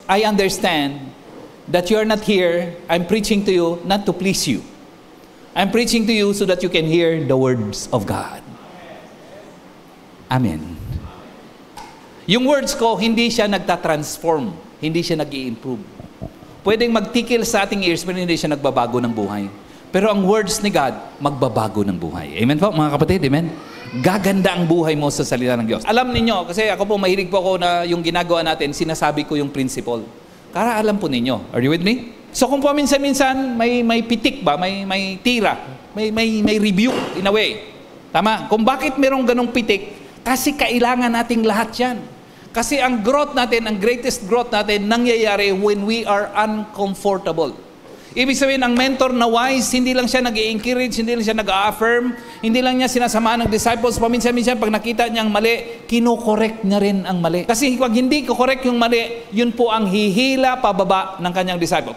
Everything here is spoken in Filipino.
I understand that you are not here. I'm preaching to you not to please you. I'm preaching to you so that you can hear the words of God. Amen. Yung words ko, hindi siya nagtatransform. Hindi siya nag-i-improve. Pwedeng magtikil sa ating ears, pero hindi siya nagbabago ng buhay. Pero ang words ni God, magbabago ng buhay. Amen po, mga kapatid? Amen? Gaganda ang buhay mo sa salita ng Diyos. Alam ninyo, kasi ako po, mahilig po ako na yung ginagawa natin, sinasabi ko yung principle. Kaya alam po ninyo. Are you with me? So kung paminsan-minsan, may pitik ba? May tira? May rebuke in a way. Tama? Kung bakit merong ganong pitik, kasi kailangan nating lahat yan. Kasi ang growth natin, ang greatest growth natin, nangyayari when we are uncomfortable. Ibig sabihin, ang mentor na wise, hindi lang siya nag-i-encourage, hindi lang siya nag-a-affirm, hindi lang niya sinasama ng disciples. Paminsan-minsan, pag nakita niya ang mali, kino-correct niya rin ang mali. Kasi pag hindi ko correct yung mali, yun po ang hihila pababa ng kanyang disciple.